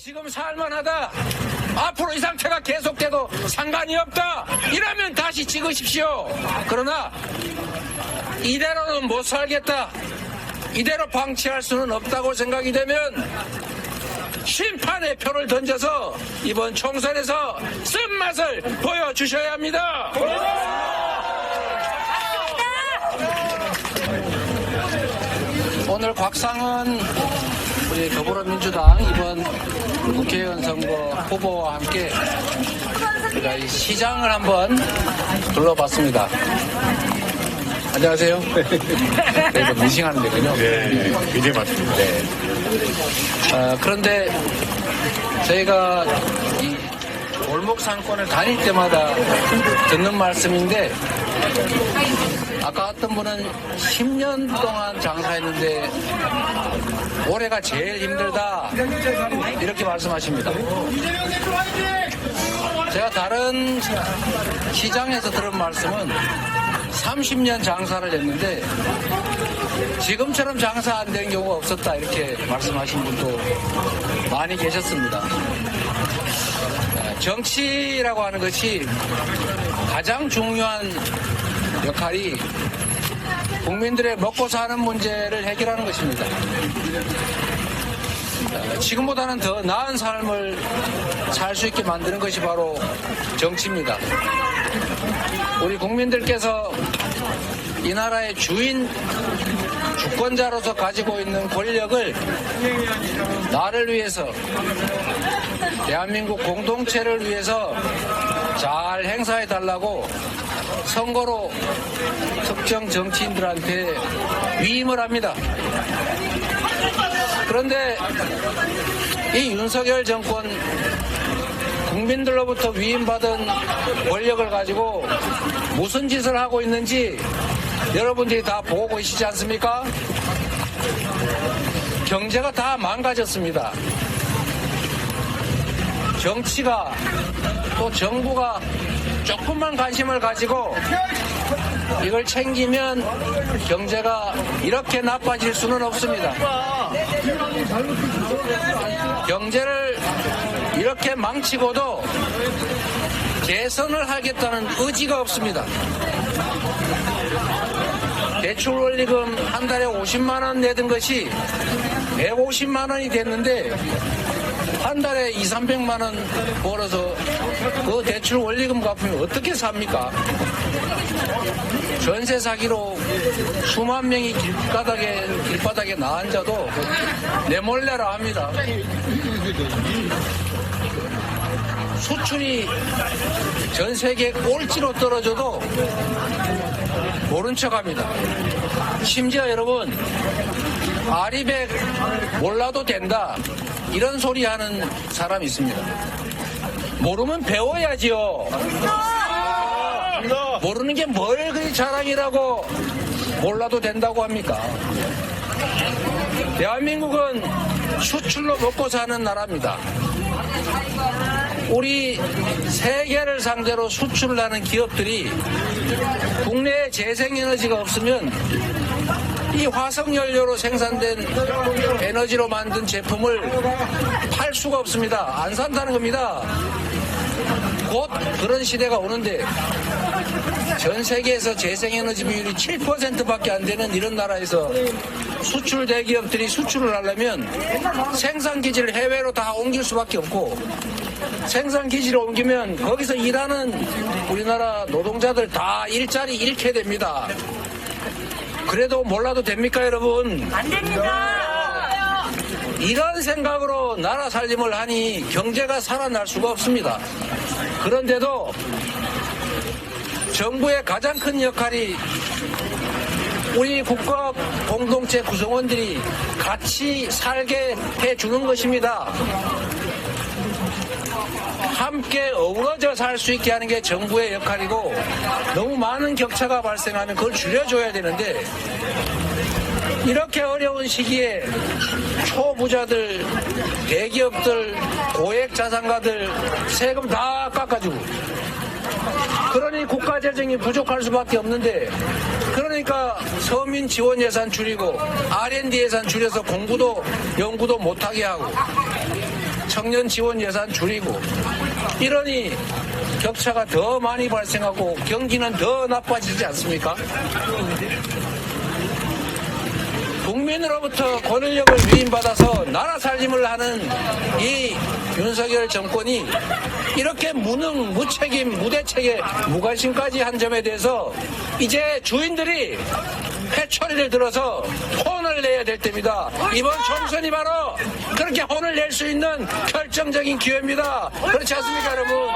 지금 살만하다. 앞으로 이 상태가 계속돼도 상관이 없다. 이러면 다시 찍으십시오. 그러나 이대로는 못 살겠다. 이대로 방치할 수는 없다고 생각이 되면 심판의 표를 던져서 이번 총선에서 쓴맛을 보여주셔야 합니다. 오늘 곽상은 우리 더불어민주당 이번 국회의원 선거 후보와 함께 우리가 이 시장을 한번 둘러봤습니다. 안녕하세요. 네, 이거 미싱하는 데군요. 네, 굉장히 많습니다. 네. 그런데 저희가 이 골목 상권을 다닐 때마다 듣는 말씀인데, 아까 어떤 분은 10년 동안 장사했는데 올해가 제일 힘들다 이렇게 말씀하십니다. 제가 다른 시장에서 들은 말씀은 30년 장사를 했는데 지금처럼 장사 안 된 경우가 없었다 이렇게 말씀하신 분도 많이 계셨습니다. 정치라고 하는 것이 가장 중요한 역할이 국민들의 먹고 사는 문제를 해결하는 것입니다. 지금보다는 더 나은 삶을 살 수 있게 만드는 것이 바로 정치입니다. 우리 국민들께서 이 나라의 주권자로서 가지고 있는 권력을 나를 위해서, 대한민국 공동체를 위해서 잘 행사해 달라고 선거로 특정 정치인들한테 위임을 합니다. 그런데 이 윤석열 정권 국민들로부터 위임받은 권력을 가지고 무슨 짓을 하고 있는지 여러분들이 다 보고 계시지 않습니까? 경제가 다 망가졌습니다. 정치가 또 정부가 조금만 관심을 가지고 이걸 챙기면 경제가 이렇게 나빠질 수는 없습니다. 경제를 이렇게 망치고도 개선을 하겠다는 의지가 없습니다. 대출 원리금 한 달에 50만 원 내던 것이 150만 원이 됐는데 한 달에 200~300만 원 벌어서 그 대출 원리금 갚으면 어떻게 삽니까? 전세 사기로 수만 명이 길바닥에 나앉아도 내몰래라 합니다. 수출이 전 세계 꼴찌로 떨어져도 모른 척합니다. 심지어 여러분, 아리백 몰라도 된다 이런 소리 하는 사람이 있습니다. 모르면 배워야지요. 모르는 게 뭘 그리 자랑이라고 몰라도 된다고 합니까? 대한민국은 수출로 먹고 사는 나라입니다. 우리 세계를 상대로 수출을 하는 기업들이 국내에 재생에너지가 없으면 이 화석연료로 생산된 에너지로 만든 제품을 팔 수가 없습니다. 안 산다는 겁니다. 곧 그런 시대가 오는데 전 세계에서 재생에너지 비율이 7%밖에 안 되는 이런 나라에서 수출 대기업들이 수출을 하려면 생산기지를 해외로 다 옮길 수밖에 없고, 생산기지를 옮기면 거기서 일하는 우리나라 노동자들 다 일자리 잃게 됩니다. 그래도 몰라도 됩니까, 여러분? 안 됩니다. 이런 생각으로 나라 살림을 하니 경제가 살아날 수가 없습니다. 그런데도 정부의 가장 큰 역할이 우리 국가 공동체 구성원들이 같이 살게 해주는 것입니다. 함께 어우러져 살 수 있게 하는 게 정부의 역할이고, 너무 많은 격차가 발생하면 그걸 줄여줘야 되는데, 이렇게 어려운 시기에 초부자들, 대기업들, 고액 자산가들 세금 다 깎아주고, 그러니 국가 재정이 부족할 수밖에 없는데, 그러니까 서민 지원 예산 줄이고 R&D 예산 줄여서 공부도 연구도 못하게 하고, 청년 지원 예산 줄이고 이러니 격차가 더 많이 발생하고 경기는 더 나빠지지 않습니까? 국민으로부터 권력을 위임받아서 나라 살림을 하는 이 윤석열 정권이 이렇게 무능, 무책임, 무대책에 무관심까지 한 점에 대해서 이제 주인들이 회초리를 들어서 혼을 내야 될 때입니다. 이번 총선이 바로 그렇게 혼을 낼 수 있는 결정적인 기회입니다. 그렇지 않습니까, 여러분?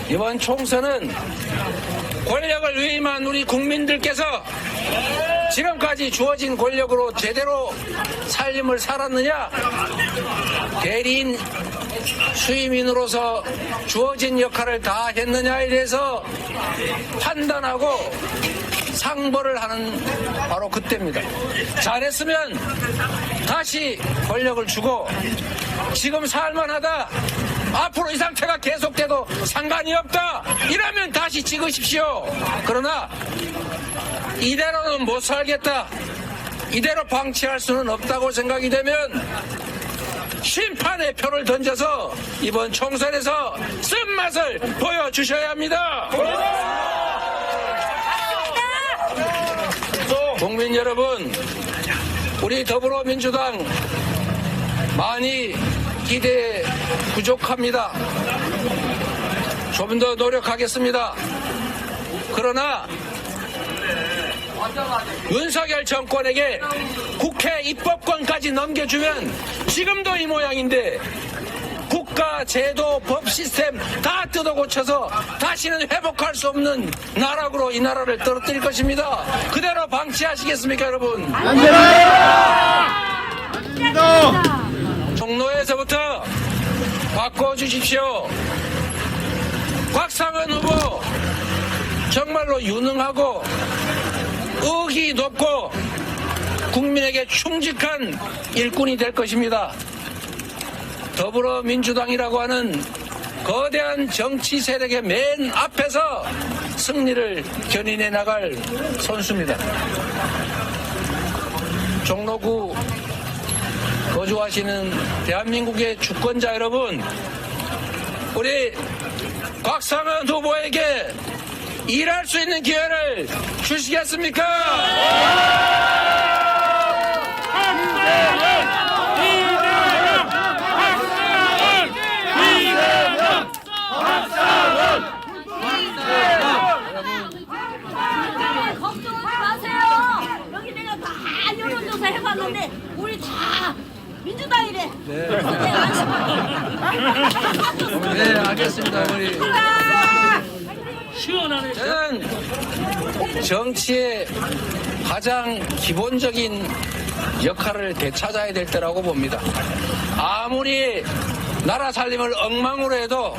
이번 총선은 권력을 위임한 우리 국민들께서 지금까지 주어진 권력으로 제대로 살림을 살았느냐, 대리인 수임인으로서 주어진 역할을 다 했느냐에 대해서 판단하고 상벌을 하는 바로 그때입니다. 잘했으면 다시 권력을 주고, 지금 살만하다, 앞으로 이 상태가 계속돼도 상관이 없다, 이러면 다시 찍으십시오. 그러나 이대로는 못 살겠다, 이대로 방치할 수는 없다고 생각이 되면 심판의 표를 던져서 이번 총선에서 쓴맛을 보여주셔야 합니다. 국민 여러분, 우리 더불어민주당 많이 기대에 부족합니다. 좀 더 노력하겠습니다. 그러나 윤석열 정권에게 국회 입법권까지 넘겨주면 지금도 이 모양인데 국가, 제도, 법 시스템 다 뜯어고쳐서 다시는 회복할 수 없는 나락으로 이 나라를 떨어뜨릴 것입니다. 그대로 방치하시겠습니까, 여러분? 안 됩니다. 종로에서부터 바꿔주십시오. 곽상은 후보 정말로 유능하고 의기 높고 국민에게 충직한 일꾼이 될 것입니다. 더불어민주당이라고 하는 거대한 정치 세력의 맨 앞에서 승리를 견인해 나갈 선수입니다. 종로구 거주하시는 대한민국의 주권자 여러분, 우리 곽상은 후보에게 일할 수 있는 기회를 주시겠습니까? 걱정하지 마세요. 여기 내가 다 여론조사 해봤는데 우리 다 민주당이래. 네, 알겠습니다. 우리 저는 정치의 가장 기본적인 역할을 되찾아야 될 때라고 봅니다. 아무리 나라 살림을 엉망으로 해도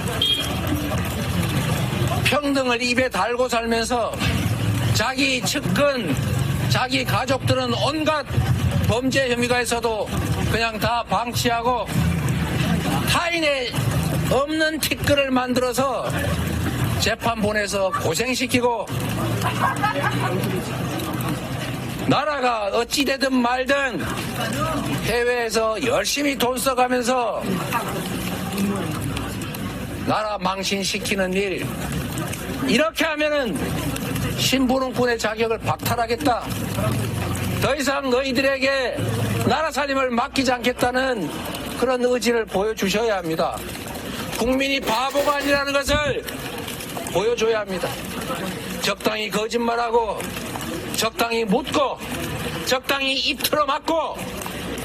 평등을 입에 달고 살면서 자기 측근, 자기 가족들은 온갖 범죄 혐의가 있어도 그냥 다 방치하고 타인의 없는 티끌을 만들어서 재판 보내서 고생시키고, 나라가 어찌되든 말든 해외에서 열심히 돈 써가면서 나라 망신시키는 일, 이렇게 하면은 신부름꾼의 자격을 박탈하겠다, 더 이상 너희들에게 나라 살림을 맡기지 않겠다는 그런 의지를 보여주셔야 합니다. 국민이 바보가 아니라는 것을 보여줘야 합니다. 적당히 거짓말하고, 적당히 묻고, 적당히 입 틀어막고,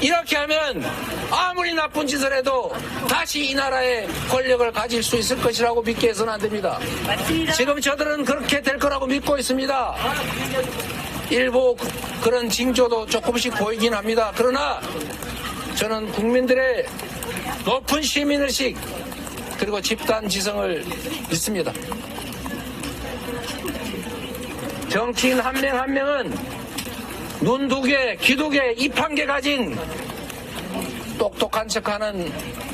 이렇게 하면 아무리 나쁜 짓을 해도 다시 이 나라의 권력을 가질 수 있을 것이라고 믿게 해서는 안 됩니다. 지금 저들은 그렇게 될 거라고 믿고 있습니다. 일부 그런 징조도 조금씩 보이긴 합니다. 그러나 저는 국민들의 높은 시민의식 그리고 집단 지성을 믿습니다. 정치인 한 명 한 명은 눈 두 개, 귀 두 개, 입 한 개 가진 똑똑한 척하는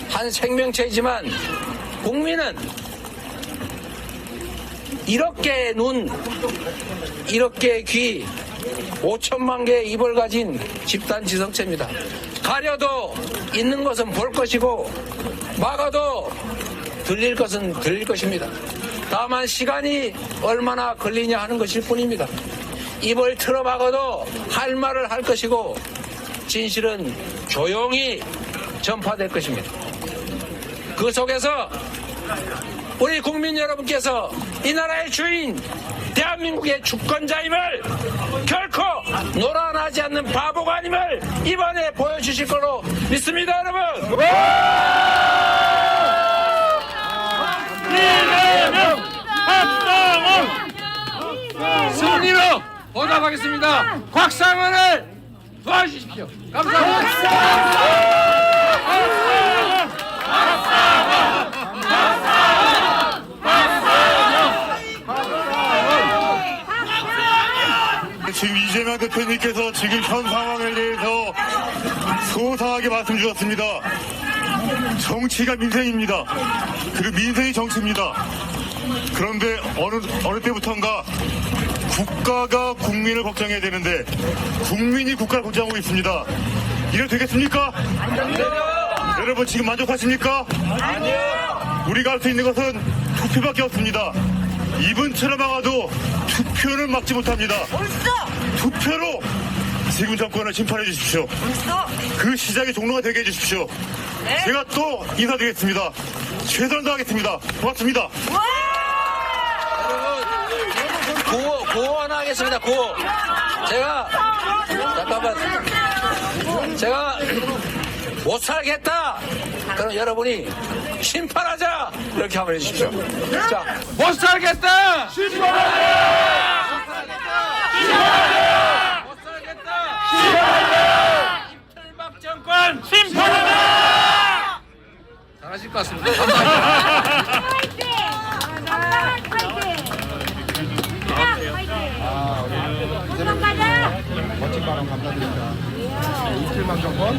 한 생명체이지만 국민은 이렇게 눈, 이렇게 귀, 5천만 개의 입을 가진 집단 지성체입니다. 가려도 있는 것은 볼 것이고 막아도 들릴 것은 들릴 것입니다. 다만 시간이 얼마나 걸리냐 하는 것일 뿐입니다. 입을 틀어막아도 할 말을 할 것이고 진실은 조용히 전파될 것입니다. 그 속에서 우리 국민 여러분께서 이 나라의 주인 대한민국의 주권자임을 결코 노란하지 않는 바보가 아님을 이번에 보여주실 걸로 믿습니다. 여러분. 이재명 박상원 승리로 보답하겠습니다. 곽상원을 도와주십시오. 감사합니다. 지금 이재명 대표님께서 지금 현 상황에 대해서 소상하게 말씀 주셨습니다. 정치가 민생입니다. 그리고 민생이 정치입니다. 그런데 어느 때부턴가 국가가 국민을 걱정해야 되는데 국민이 국가를 걱정하고 있습니다. 이래 되겠습니까? 여러분 지금 만족하십니까? 아니요. 우리가 할 수 있는 것은 투표밖에 없습니다. 입은 틀어막아도 투표는 막지 못합니다. 투표로 지금 정권을 심판해 주십시오. 그 시작의 종로가 되게 해주십시오. 제가 또 인사드리겠습니다. 최선을 다하겠습니다. 고맙습니다. 여러분, 구호 하나 하겠습니다. 구호. 제가 못 살겠다. 그럼 여러분이 심판하자 이렇게 한번 해주십시오. 자, 못 살겠다. 심판하자. 못 살겠다. 이틀막 정권 심판하자. 잘하실 것 같습니다. 감사합니다. 멋진 발언 감사드립니다. 이틀만 정권.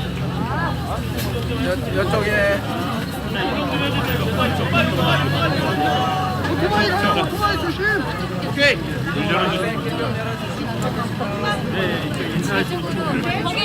이쪽에. 오토바이 조심. 오케이. 거기